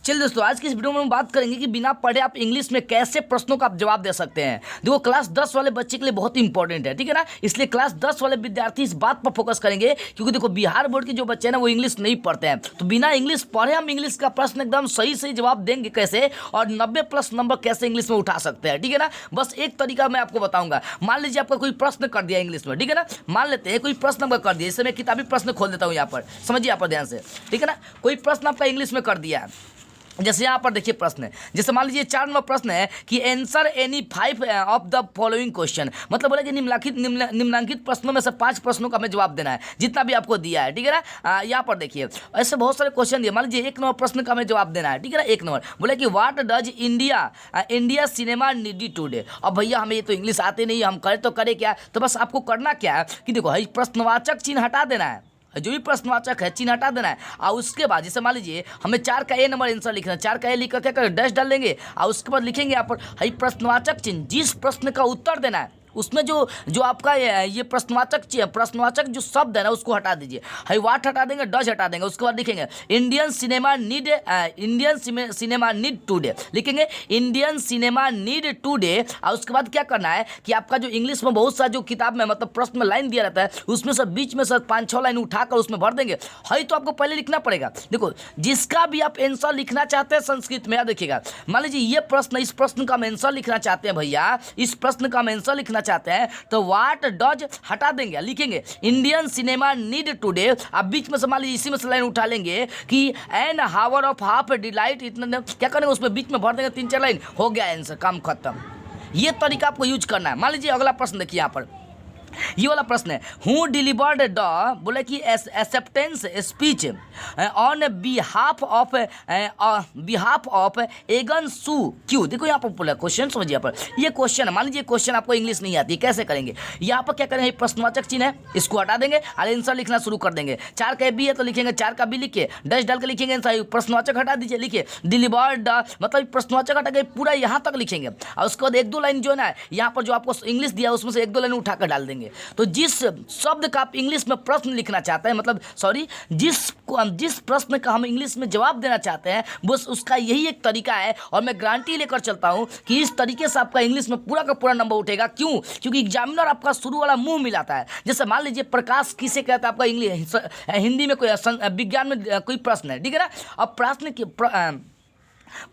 चलिए दोस्तों, आज की इस वीडियो में हम बात करेंगे कि बिना पढ़े आप इंग्लिश में कैसे प्रश्नों का आप जवाब दे सकते हैं। देखो, क्लास 10 वाले बच्चे के लिए बहुत इंपॉर्टेंट है, ठीक है ना। इसलिए क्लास 10 वाले विद्यार्थी इस बात पर फोकस करेंगे, क्योंकि देखो बिहार बोर्ड के जो बच्चे हैं ना वो इंग्लिश नहीं पढ़ते हैं। तो बिना इंग्लिश पढ़े हम इंग्लिश का प्रश्न एकदम सही सही जवाब देंगे कैसे, और 90+ नंबर कैसे इंग्लिश में उठा सकते हैं, ठीक है ना। बस एक तरीका मैं आपको बताऊंगा। मान लीजिए आपका कोई प्रश्न कर दिया इंग्लिश में, ठीक है ना। मान लेते हैं कोई प्रश्न आपका कर दिया, इससे मैं किताबी प्रश्न खोल देता हूँ यहाँ पर, समझिए यहाँ पर ध्यान से, ठीक है ना। कोई प्रश्न आपका इंग्लिश में कर दिया है, जैसे यहाँ पर देखिए प्रश्न है, जैसे मान लीजिए 4 नंबर प्रश्न है कि answer any 5 of the following question. मतलब बोले कि निम्नलिखित प्रश्नों में से 5 प्रश्नों का हमें जवाब देना है, जितना भी आपको दिया है, ठीक है ना। यहाँ पर देखिए ऐसे बहुत सारे क्वेश्चन दिए। मान लीजिए 1 नंबर प्रश्न का हमें जवाब देना है, ठीक है ना। 1 नंबर बोले कि what does India cinema need today. अब भैया हमें ये तो इंग्लिश आते नहीं, हम करें तो करें क्या। तो बस आपको करना क्या है कि देखो प्रश्नवाचक चिन्ह हटा देना है, जो भी प्रश्नवाचक है चिन्ह हटा देना है। और उसके बाद जैसे मान लीजिए हमें 4 का ए नंबर आंसर लिखना है, 4 का ए लिख कर क्या करें, डैश डाल लेंगे। और उसके बाद लिखेंगे यहाँ पर प्रश्नवाचक चिन्ह, जिस प्रश्न का उत्तर देना है उसमें जो आपका ये प्रश्नवाचक जो शब्द है ना उसको हटा दीजिए। वाट हटा देंगे, डज हटा देंगे। उसके बाद लिखेंगे इंडियन सिनेमा नीड टुडे, लिखेंगे इंडियन सिनेमा नीड टुडे। और उसके बाद क्या करना है कि आपका जो इंग्लिश में बहुत सा जो किताब में मतलब प्रश्न में लाइन दिया रहता है, उसमें से बीच में से 5-6 लाइन उठाकर उसमें भर देंगे। तो आपको पहले लिखना पड़ेगा। देखो, जिसका भी आप आंसर लिखना चाहते हैं संस्कृत में, याद देखिएगा। मान लीजिए ये प्रश्न, इस प्रश्न का हम आंसर लिखना चाहते हैं भैया, इस प्रश्न का हम आंसर लिखना चाहते हैं, तो व्हाट डज हटा देंगे, लिखेंगे इंडियन सिनेमा नीड टुडे। अब बीच में से मान लीजिए इसी में से लाइन उठा लेंगे कि an hour of half delight, इतना क्या करेंगे उसमें बीच में भर देंगे 3-4 लाइन, हो गया आंसर, काम खत्म। ये तरीका आपको यूज करना है। मान लीजिए अगला प्रश्न देखिए यहाँ पर, ये वाला प्रश्न है हु डिलीवर्ड द, बोले कि acceptance speech on behalf of एगन सू क्यू। देखो यहाँ पर बोला क्वेश्चन, समझिए यहाँ पर ये क्वेश्चन है। मान लीजिए क्वेश्चन आपको इंग्लिश नहीं आती, कैसे करेंगे। यहाँ पर क्या करेंगे, प्रश्नवाचक चिन्ह है, इसको हटा देंगे और आंसर लिखना शुरू कर देंगे। 4 का बी है तो लिखेंगे 4 का बी लिखिए, डैश डाल के लिखेंगे आंसर। प्रश्नवाचक हटा दीजिए, लिखिए डिलीवर्ड द, मतलब प्रश्नवाचक हटा के पूरा यहाँ तक लिखेंगे। और उसके बाद 1-2 लाइन जो है ना यहाँ पर जो आपको इंग्लिश दिया उसमें से 1-2 लाइन उठाकर डाल देंगे। तो जिस शब्द का आप इंग्लिश में प्रश्न लिखना चाहते हैं, मतलब सॉरी जिस प्रश्न का हम इंग्लिश में जवाब देना चाहते हैं, बस उसका यही एक तरीका है। और मैं गारंटी लेकर चलता हूं कि इस तरीके से आपका इंग्लिश में पूरा का पूरा नंबर उठेगा। क्यों? क्योंकि एग्जामिनर आपका शुरू वाला मुंह मिलाता है। जैसे मान लीजिए प्रकाश किसे कहता है, आपका इंग्लिश हिंदी में कोई विज्ञान में कोई प्रश्न है, ठीक है ना। अब प्रश्न की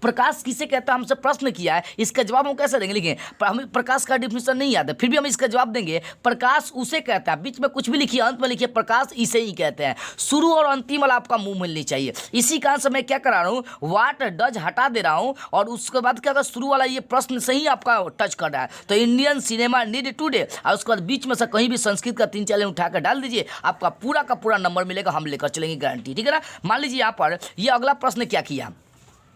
प्रकाश किसे कहता है, हमसे प्रश्न किया है, इसका जवाब हम कैसे देंगे, लिखें हमें प्रकाश का डिफिनेशन नहीं याद है, फिर भी हम इसका जवाब देंगे प्रकाश उसे कहता है। बीच में कुछ भी लिखिए, अंत में लिखिए प्रकाश इसे ही कहते हैं। शुरू और अंतिम वाला आपका मुंह मिलनी चाहिए। इसी कारण से मैं क्या करा रहा हूँ, व्हाट डज हटा दे रहा हूँ, और उसके बाद क्या अगर शुरू वाला ये प्रश्न सही आपका टच कर रहा है तो इंडियन सिनेमा नीड टुडे, और उसके बाद बीच में से कहीं भी संस्कृत का 3-4 लाइन उठाकर डाल दीजिए, आपका पूरा का पूरा नंबर मिलेगा, हम लेकर चलेंगे गारंटी, ठीक है ना। मान लीजिए यहाँ पर ये अगला प्रश्न क्या किया,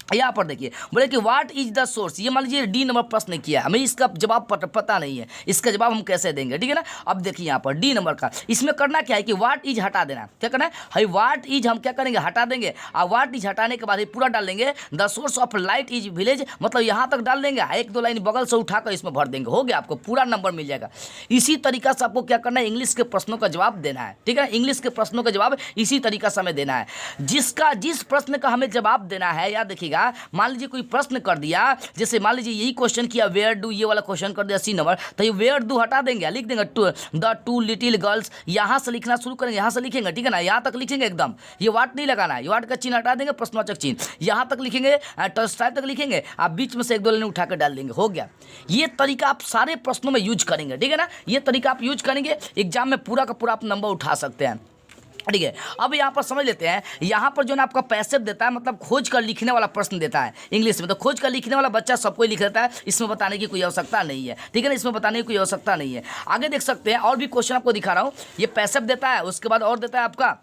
यहाँ पर देखिए बोले कि व्हाट इज द सोर्स। ये मान लीजिए डी नंबर प्रश्न किया, हमें इसका जवाब पता नहीं है, इसका जवाब हम कैसे देंगे, ठीक है ना। अब देखिए यहाँ पर डी नंबर का, इसमें करना क्या है कि व्हाट इज हटा देना। क्या करना है, व्हाट इज हम क्या करेंगे, हटा देंगे। और व्हाट इज हटाने के बाद पूरा डाल देंगे the source of light is village, मतलब यहाँ तक डाल देंगे, 1-2 लाइन बगल से उठाकर इसमें भर देंगे, हो गया, आपको पूरा नंबर मिल जाएगा। इसी तरीका से आपको क्या करना है, इंग्लिश के प्रश्नों का जवाब देना है, ठीक है। इंग्लिश के प्रश्नों का जवाब इसी तरीका से हमें देना है। जिस प्रश्न का हमें जवाब देना है, याद देखिएगा। मान लीजिए कोई प्रश्न कर दिया, जैसे मान लीजिए यही क्वेश्चन किया वेयर डू, ये वाला क्वेश्चन कर दिया सी नंबर, तो ये वेयर डू हटा देंगे, लिख देंगे द 2 लिटिल गर्ल्स। यहाँ से लिखना शुरू करेंगे, यहाँ से लिखेंगे, ठीक है ना, यहाँ तक लिखेंगे एकदम, ये वाट नहीं लगाना है, ये वाट का चिन्ह हटा देंगे, प्रश्नवाचक चिन्ह यहाँ तक लिखेंगे, टॉलस्टॉय तक लिखेंगे, आप बीच में से 1-2 लाइन उठाकर डाल देंगे, हो गया। ये तरीका आप सारे प्रश्नों में यूज करेंगे, ठीक है ना। ये तरीका आप यूज करेंगे, एग्जाम में पूरा का पूरा आप नंबर उठा सकते हैं, ठीक है। अब यहाँ पर समझ लेते हैं, यहाँ पर जो ना आपका पैसिव देता है, मतलब खोज कर लिखने वाला प्रश्न देता है इंग्लिश में। तो खोज कर लिखने वाला बच्चा सबको ही लिख देता है, इसमें बताने की कोई आवश्यकता नहीं है, ठीक है ना, इसमें बताने की कोई आवश्यकता नहीं है। आगे देख सकते हैं, और भी क्वेश्चन आपको दिखा रहा हूँ। ये पैसिव देता है, उसके बाद और देता है आपका,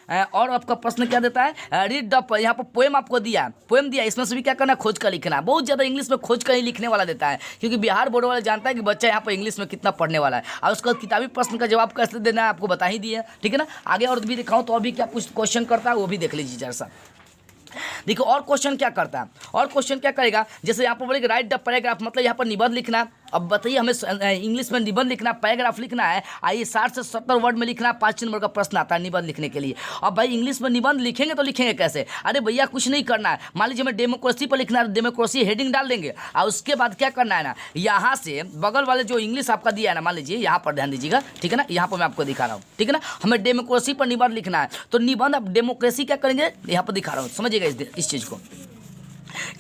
और आपका प्रश्न क्या देता है, रीड द, यहाँ पर पोएम आपको दिया, पोएम दिया, इसमें से भी क्या करना है, खोज कर लिखना है। बहुत ज़्यादा इंग्लिश में खोज कर ही लिखने वाला देता है, क्योंकि बिहार बोर्ड वाला जानता है कि बच्चा यहाँ पर इंग्लिश में कितना पढ़ने वाला है। और उसका किताबी प्रश्न का जवाब कैसे देना है आपको बता ही दिया, ठीक है ना। आगे और भी दिखाऊँ तो अभी क्या कुछ क्वेश्चन करता है वो भी देख लीजिए जरा सा। देखिए और क्वेश्चन क्या करता है, और क्वेश्चन क्या करेगा, जैसे यहाँ पर बोलेगा राइट द पैराग्राफ, मतलब यहाँ पर निबंध लिखना। अब बताइए हमें इंग्लिश में निबंध लिखना, पैराग्राफ लिखना है। आइए 60 से 70 वर्ड में लिखना, 5 नंबर का प्रश्न आता है निबंध लिखने के लिए। अब भाई इंग्लिश में निबंध लिखेंगे तो लिखेंगे कैसे? अरे भैया कुछ नहीं करना है। मान लीजिए हमें डेमोक्रेसी पर लिखना है, डेमोक्रेसी हेडिंग डाल देंगे और उसके बाद क्या करना है ना, यहाँ से बगल वाले जो इंग्लिश आपका दिया है ना, मान लीजिए यहाँ पर ध्यान दीजिएगा, ठीक है ना, यहाँ पर मैं आपको दिखा रहा हूँ, ठीक है ना। हमें डेमोक्रेसी पर निबंध लिखना है, तो निबंध आप डेमोक्रेसी क्या करेंगे, यहाँ पर दिखा रहा हूँ, समझिएगा इस चीज़ को।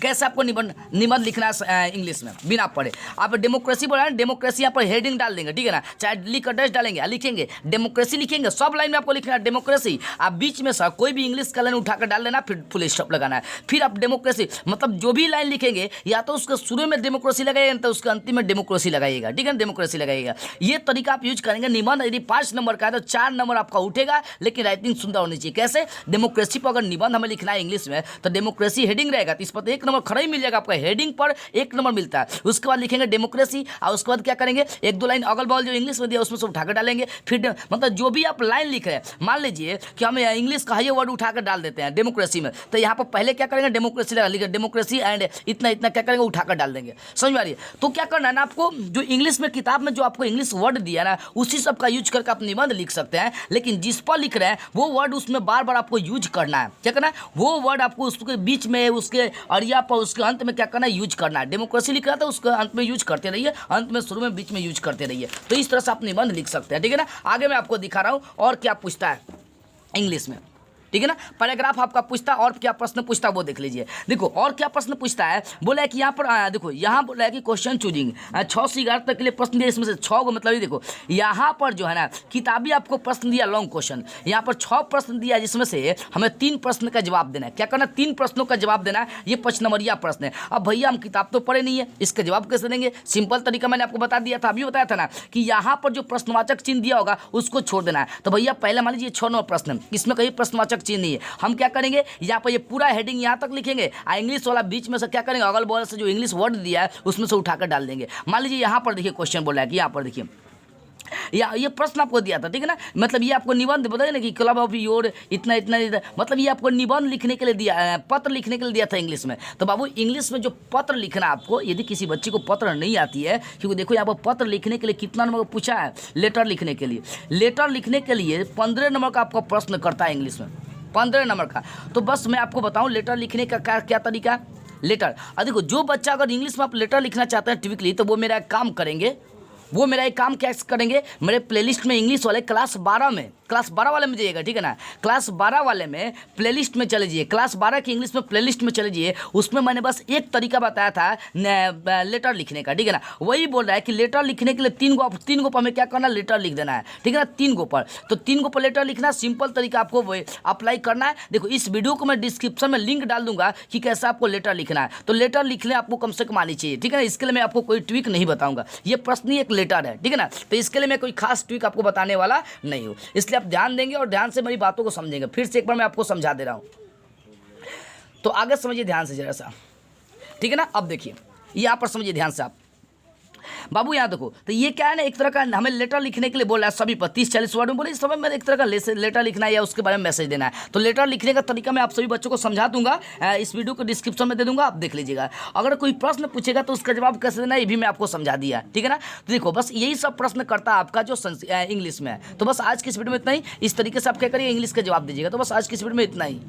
कैसे आपको निबंध लिखना है इंग्लिश में बिना पढ़े। आप डेमोक्रेसी बोल रहे हैं, डेमोक्रेसी यहाँ पर हेडिंग डाल देंगे, ठीक है ना, चाहे लिख कर डैश डालेंगे, लिखेंगे डेमोक्रेसी, लिखेंगे सब लाइन में आपको लिखना है डेमोक्रेसी। आप बीच में सर कोई भी इंग्लिश का लाइन उठाकर डाल देना, फिर फुल स्टॉप लगाना है। फिर आप डेमोक्रेसी मतलब जो भी लाइन लिखेंगे या तो उसके शुरू में डेमोक्रेसी लगाइएगा, तो उसके अंतिम में डेमोक्रेसी लगाइएगा, ठीक है ना, डेमोक्रेसी लगाइएगा। ये तरीका आप यूज करेंगे। निबंध यदि 5 नंबर का है तो 4 नंबर आपका उठेगा, लेकिन राइटिंग सुंदर होनी चाहिए। कैसे? डेमोक्रेसी पर अगर निबंध हमें लिखना है इंग्लिश में तो डेमोक्रेसी हेडिंग रहेगा, तो इस पर 1 नंबर खड़ा ही मिल जाएगा आपका, हेडिंग पर 1 नंबर मिलता है। उसके बाद लिखेंगे डेमोक्रेसी और उसके बाद क्या करेंगे, 1-2 लाइन अगल बगल जो इंग्लिश में दिया उसमें से उठाकर डालेंगे। फिर मतलब जो भी आप लाइन लिख रहे हैं, मान लीजिए कि हम इंग्लिश का ये वर्ड उठाकर डाल देते हैं डेमोक्रेसी में, तो यहाँ पर पहले क्या करेंगे, डेमोक्रेसी लगा लिखेंगे, डेमोक्रेसी एंड इतना इतना क्या करेंगे, उठाकर डाल देंगे। समझ में आ रही है? तो क्या करना है ना, आपको जो इंग्लिश में किताब में जो आपको इंग्लिश वर्ड दिया ना, उसी सब का यूज करके आप निबंध लिख सकते हैं। लेकिन जिस पर लिख रहे हैं वो वर्ड उसमें बार बार आपको यूज करना है। क्या करना है, वो वर्ड आपको उसके बीच में, उसके अड़िया पर, उसके अंत में क्या करना है, यूज करना है। डेमोक्रेसी लिख रहा था, उसके अंत में यूज करते रहिए, अंत में, शुरू में, बीच में यूज करते रहिए। तो इस तरह से आप निबंध लिख सकते हैं, ठीक है ना। आगे मैं आपको दिखा रहा हूं और क्या पूछता है इंग्लिश में, ठीक है ना। पैराग्राफ आपका पूछता है और क्या प्रश्न पूछता है वो देख लीजिए। देखो और क्या प्रश्न पूछता है, बोला है कि यहाँ पर देखो, यहाँ बोला है कि क्वेश्चन चूजिंग 6 से 11 तक के लिए प्रश्न दिया, इसमें से 6 को, मतलब ये देखो यहाँ पर जो है ना किताबी आपको प्रश्न दिया लॉन्ग क्वेश्चन, यहाँ पर 6 प्रश्न दिया, जिसमें से हमें 3 प्रश्न का जवाब देना है। क्या करना, 3 प्रश्नों का जवाब देना है। ये 5 नंबरिया प्रश्न है। अब भैया हम किताब तो पढ़े नहीं है, इसका जवाब कैसे देंगे? सिंपल तरीका मैंने आपको बता दिया था, अभी बताया था ना कि यहाँ पर जो प्रश्नवाचक चिन्ह दिया होगा उसको छोड़ देना है। तो भैया पहले मान लीजिए 6 नंबर प्रश्न, इसमें कहीं प्रश्नवाचक चिन्ह नहीं है। हम क्या करेंगे, यहाँ पर ये पूरा हेडिंग यहाँ तक लिखेंगे, इंग्लिश वाला बीच में से क्या करेंगे, अगल बगल से जो इंग्लिश वर्ड दिया है उसमें से उठाकर डाल देंगे। मान लीजिए यहाँ पर देखिए क्वेश्चन बोला है कि यहाँ पर देखिए या ये प्रश्न आपको दिया था, ठीक है ना, मतलब ये आपको निबंध बताइए ना कि क्लब ऑफ योर इतना इतना, मतलब ये आपको निबंध लिखने के लिए दिया, पत्र लिखने के लिए दिया था इंग्लिश में। तो बाबू इंग्लिश में जो पत्र लिखना आपको, यदि किसी बच्चे को पत्र नहीं आती है, क्योंकि देखो यहाँ पर पत्र लिखने के लिए कितना नंबर पूछा है, लेटर लिखने के लिए। लेटर लिखने के लिए 15 नंबर का आपका प्रश्न करता है इंग्लिश में, 15 नंबर का। तो बस मैं आपको बताऊं लेटर लिखने का क्या तरीका है। लेटर, देखो जो बच्चा अगर इंग्लिश में आप लेटर लिखना चाहते हैं टिपिकली, तो वो मेरा एक काम करेंगे, वो मेरा एक काम क्या करेंगे, मेरे प्लेलिस्ट में इंग्लिश वाले क्लास 12 वाले में जाइएगा, ठीक है ना। क्लास 12 वाले में प्लेलिस्ट में चले जाइए, क्लास 12 की इंग्लिश में प्लेलिस्ट में चले जाइए। उसमें मैंने बस एक तरीका बताया था लेटर लिखने का, ठीक है ना। वही बोल रहा है कि लेटर लिखने के लिए 3 गो पर हमें क्या करना है, लेटर लिख देना है, ठीक है ना, 3 गो पर। तो 3 गो पर लेटर लिखना, सिंपल तरीका आपको वो अप्लाई करना है। देखो इस वीडियो को मैं डिस्क्रिप्शन में लिंक डाल दूंगा कि कैसे आपको लेटर लिखना है। तो लेटर लिखने आपको कम से कम आनी चाहिए, ठीक है ना। इसके लिए मैं आपको कोई ट्विक नहीं बताऊंगा, ये प्रश्न ही एक लेटर है, ठीक है ना। तो इसके लिए मैं कोई खास ट्विक आपको बताने वाला नहीं हूँ, इसलिए आप ध्यान देंगे और ध्यान से मेरी बातों को समझेंगे। फिर से एक बार मैं आपको समझा दे रहा हूँ, तो आगे समझिए ध्यान से जरा सा, ठीक है ना। अब देखिए यहाँ पर समझिए ध्यान से आप बाबू, यहाँ देखो, तो ये क्या है ना, एक तरह का हमें लेटर लिखने के लिए बोला है सभी पर 30-40 वर्ड में, बोले इस समय में एक तरह का लेटर लिखना है या उसके बारे में मैसेज देना है। तो लेटर लिखने का तरीका मैं आप सभी बच्चों को समझा दूंगा, इस वीडियो को डिस्क्रिप्शन में दे दूंगा, आप देख लीजिएगा। अगर कोई प्रश्न पूछेगा तो उसका जवाब कैसे देना है ये भी मैं आपको समझा दिया, ठीक है ना। तो देखो बस यही सब प्रश्न करता है आपका जो इंग्लिश में है। तो बस आज की इस वीडियो में इतना ही। इस तरीके से आप क्या करिए, इंग्लिश का जवाब दीजिएगा। तो बस आज की इस वीडियो में इतना ही।